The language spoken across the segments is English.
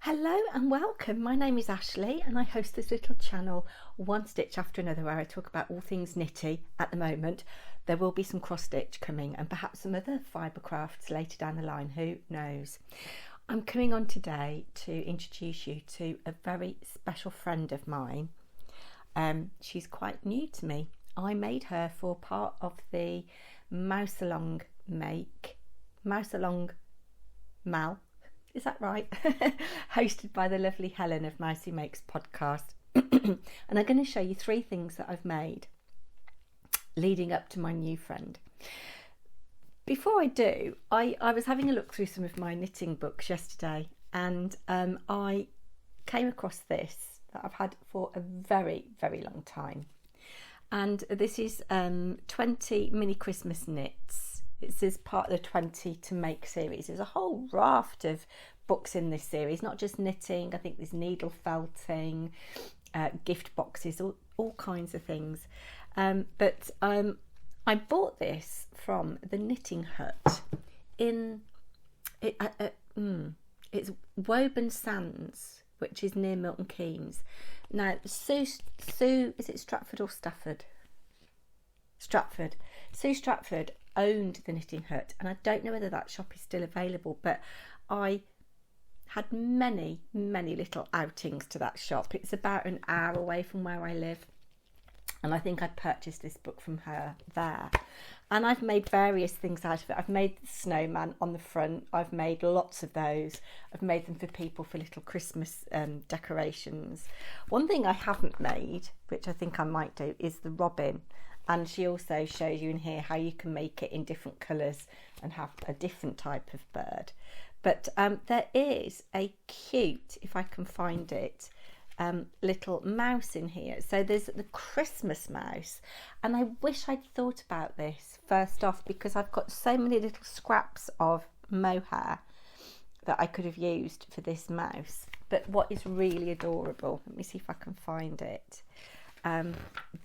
Hello and welcome. My name is Ashley and I host this little channel, One Stitch After Another, where I talk about all things knitty at the moment. There will be some cross stitch coming and perhaps some other fibre crafts later down the line, who knows. I'm coming on today to introduce you to a very special friend of mine. She's quite new to me. I made her for part of the Mousealongmal. Is that right? Hosted by the lovely Helen of Mousey Makes podcast. And I'm going to show you 3 things that I've made leading up to my new friend. Before I do, I was having a look through some of my knitting books yesterday, and I came across this that I've had for a very, very long time. And this is 20 mini Christmas knits. This is part of the 20 to make series. There's a whole raft of books in this series, not just knitting. I think there's needle felting, gift boxes, all kinds of things. But I bought this from the Knitting Hut it's Woburn Sands, which is near Milton Keynes. Now, Sue, is it Stratford or Stafford? Stratford. Sue Stratford owned the Knitting Hut, and I don't know whether that shop is still available, but I had many little outings to that shop. It's about an hour away from where I live, and I think I'd purchased this book from her there. And I've made various things out of it. I've made the snowman on the front. I've made lots of those. I've made them for people for little Christmas decorations. One thing I haven't made, which I think I might do, is the robin. And she also shows you in here how you can make it in different colours and have a different type of bird. But there is a cute, if I can find it, little mouse in here. So there's the Christmas mouse, and I wish I'd thought about this first off, because I've got so many little scraps of mohair that I could have used for this mouse. But what is really adorable, let me see if I can find it.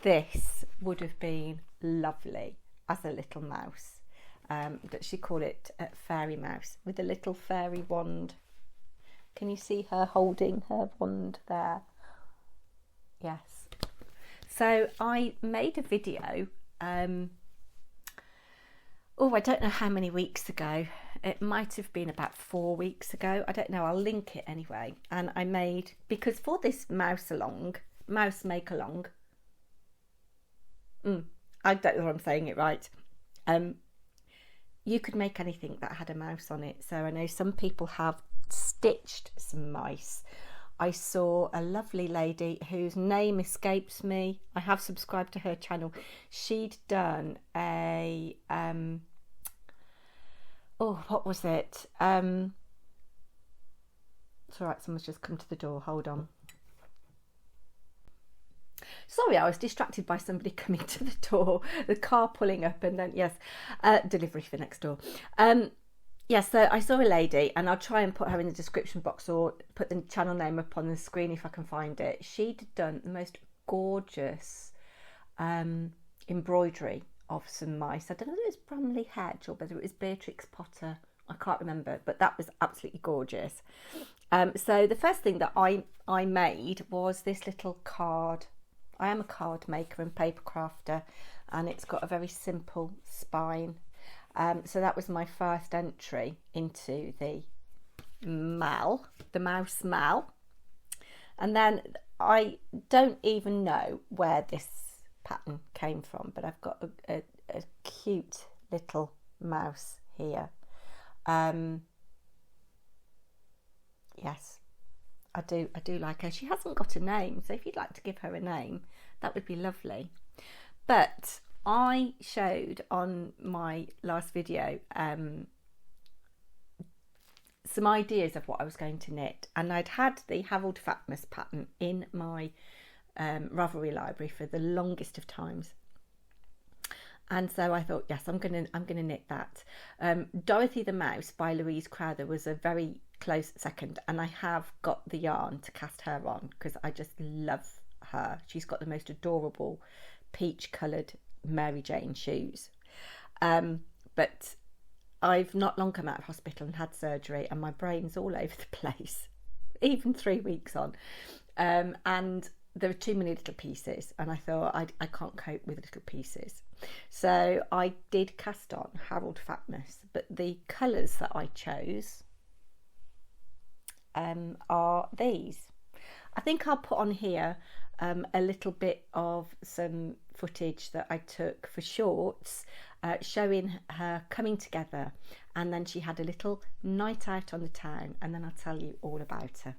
This would have been lovely as a little mouse. That she called it fairy mouse with a little fairy wand. Can you see her holding her wand there? Yes. So I made a video, I don't know how many weeks ago. It might have been about 4 weeks ago. I don't know, I'll link it anyway. And I made, because for this mouse make along, I don't know if I'm saying it right. You could make anything that had a mouse on it. So I know some people have stitched some mice. I saw a lovely lady whose name escapes me. I have subscribed to her channel. She'd done a what was it? It's all right, someone's just come to the door. Hold on. Sorry, I was distracted by somebody coming to the door, the car pulling up, and then, yes, delivery for next door. Yes, so I saw a lady, and I'll try and put her in the description box or put the channel name up on the screen if I can find it. She'd done the most gorgeous embroidery of some mice. I don't know if it was Bramley Hedge or whether it was Beatrix Potter. I can't remember, but that was absolutely gorgeous. So the first thing that I made was this little card. I am a card maker and paper crafter, and it's got a very simple spine. So that was my first entry into the mouse mal. And then I don't even know where this pattern came from, but I've got a cute little mouse here. Yes, I do like her. She hasn't got a name, so if you'd like to give her a name, that would be lovely. But I showed on my last video some ideas of what I was going to knit, and I'd had the Harold Fatmus pattern in my Ravelry library for the longest of times. And so I thought, yes, I'm gonna knit that. Dorothy the Mouse by Louise Crowther was a very close second, and I have got the yarn to cast her on because I just love her. She's got the most adorable peach coloured Mary Jane shoes. But I've not long come out of hospital and had surgery, and my brain's all over the place. even 3 weeks on. And there were too many little pieces, and I thought I can't cope with little pieces. So I did cast on Harold Fatmus, but the colours that I chose are these. I think I'll put on here a little bit of some footage that I took for shorts, showing her coming together, and then she had a little night out on the town, and then I'll tell you all about her.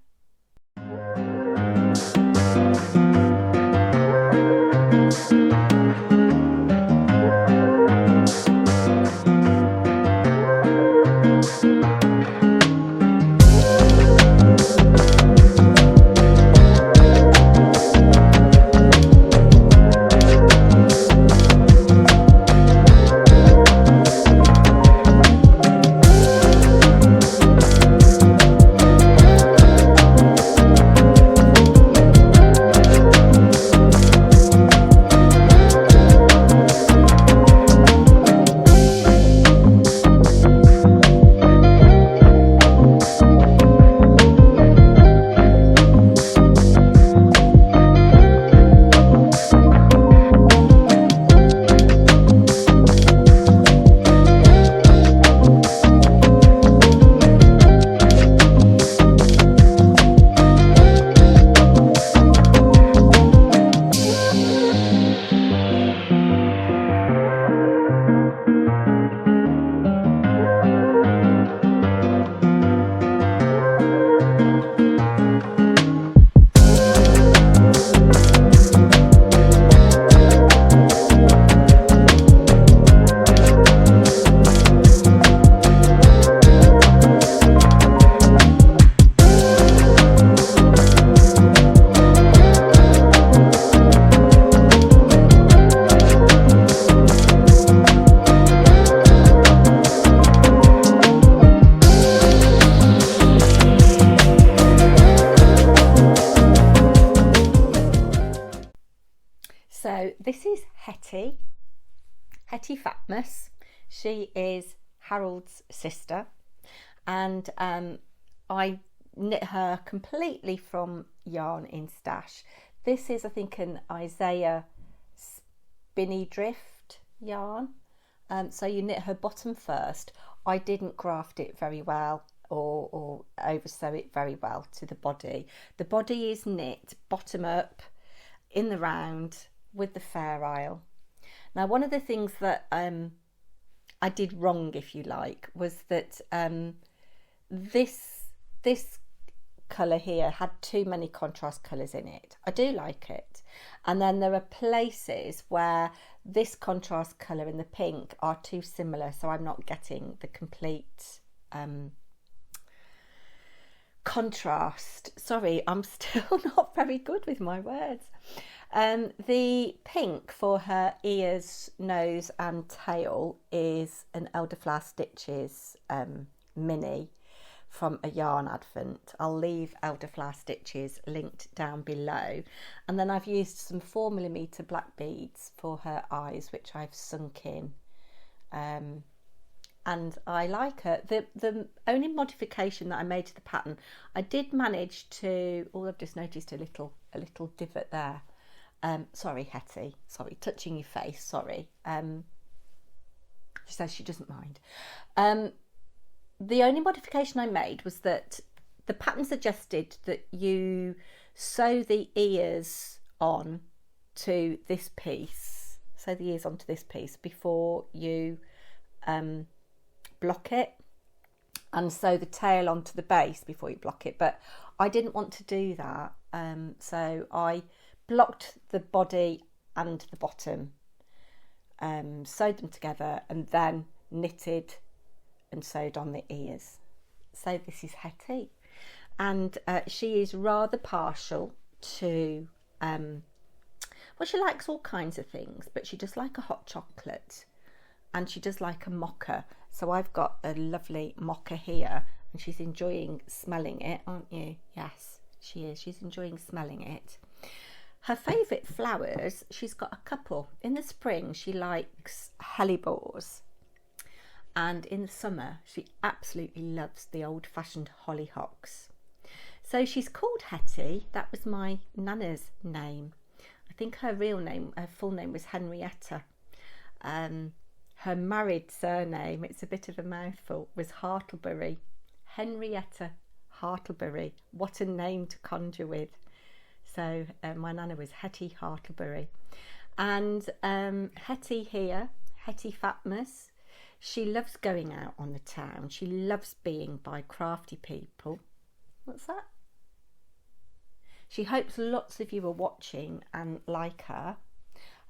So this is Hettie Fatmus. She is Harold's sister, and I knit her completely from yarn in stash. This is, I think, an Isaiah spinny drift yarn. So you knit her bottom first. I didn't graft it very well or over sew it very well to the body. The body is knit bottom up in the round with the Fair Isle. Now, one of the things that I did wrong, if you like, was that this colour here had too many contrast colours in it. I do like it, and then there are places where this contrast colour and the pink are too similar, so I'm not getting the complete contrast. Sorry, I'm still not very good with my words. The pink for her ears, nose and tail is an Elderflower Stitches mini from a yarn advent. I'll leave Elderflower Stitches linked down below, and then I've used some 4mm black beads for her eyes, which I've sunk in, and I like her. The only modification that I made to the pattern, I did manage to, I've just noticed a little divot there. Sorry, Hettie, sorry, touching your face, sorry. She says she doesn't mind. The only modification I made was that the pattern suggested that you sew the ears on to this piece, sew the ears onto this piece before you block it, and sew the tail onto the base before you block it, but I didn't want to do that, so I blocked the body and the bottom, sewed them together, and then knitted and sewed on the ears. So this is Hettie, and she is rather partial to well, she likes all kinds of things, but she does like a hot chocolate, and she does like a mocha. So I've got a lovely mocha here, and she's enjoying smelling it, aren't you? Yes, she is. She's enjoying smelling it. Her favourite flowers, she's got a couple. In the spring, she likes hellebores. And in the summer, she absolutely loves the old-fashioned hollyhocks. So she's called Hettie. That was my nana's name. I think her full name was Henrietta. Her married surname, it's a bit of a mouthful, was Hartlebury. Henrietta Hartlebury. What a name to conjure with. So my nana was Hettie Hartlebury. And Hettie here, Hettie Fatmus, she loves going out on the town. She loves being by crafty people. What's that? She hopes lots of you are watching and like her.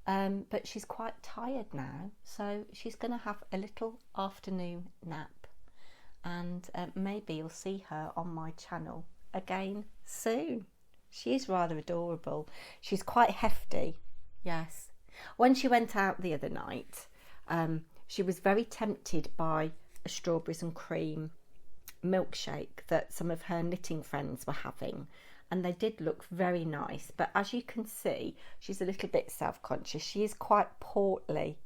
But she's quite tired now, so she's going to have a little afternoon nap, and maybe you'll see her on my channel again soon. She is rather adorable. She's quite hefty, yes. When she went out the other night, she was very tempted by a strawberries and cream milkshake that some of her knitting friends were having. And they did look very nice, but as you can see, she's a little bit self-conscious. She is quite portly,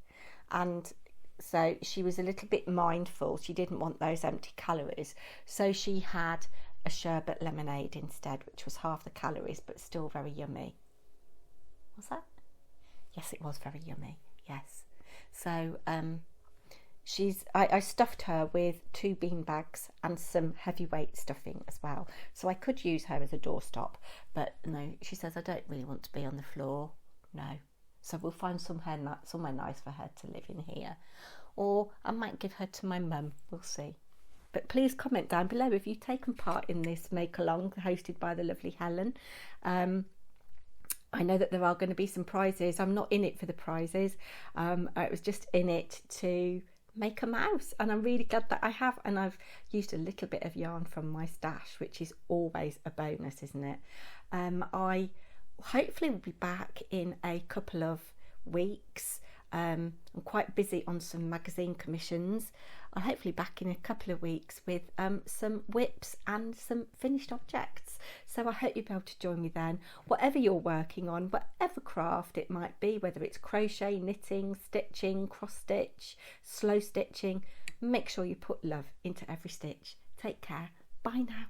and so she was a little bit mindful. She didn't want those empty calories, so she had a sherbet lemonade instead, which was half the calories, but still very yummy. Was that? Yes, it was very yummy, yes. So I stuffed her with 2 bean bags and some heavyweight stuffing as well. So I could use her as a doorstop, but no, she says, I don't really want to be on the floor. No. So we'll find somewhere nice for her to live in here. Or I might give her to my mum. We'll see. But please comment down below if you've taken part in this make-along hosted by the lovely Helen. I know that there are going to be some prizes. I'm not in it for the prizes. I was just in it to make a mouse, and I'm really glad that I have, and I've used a little bit of yarn from my stash, which is always a bonus, isn't it? I hopefully will be back in a couple of weeks. I'm quite busy on some magazine commissions. I'm hopefully back in a couple of weeks with some whips and some finished objects. So I hope you'll be able to join me then. Whatever you're working on, whatever craft it might be, whether it's crochet, knitting, stitching, cross stitch, slow stitching, make sure you put love into every stitch. Take care. Bye now.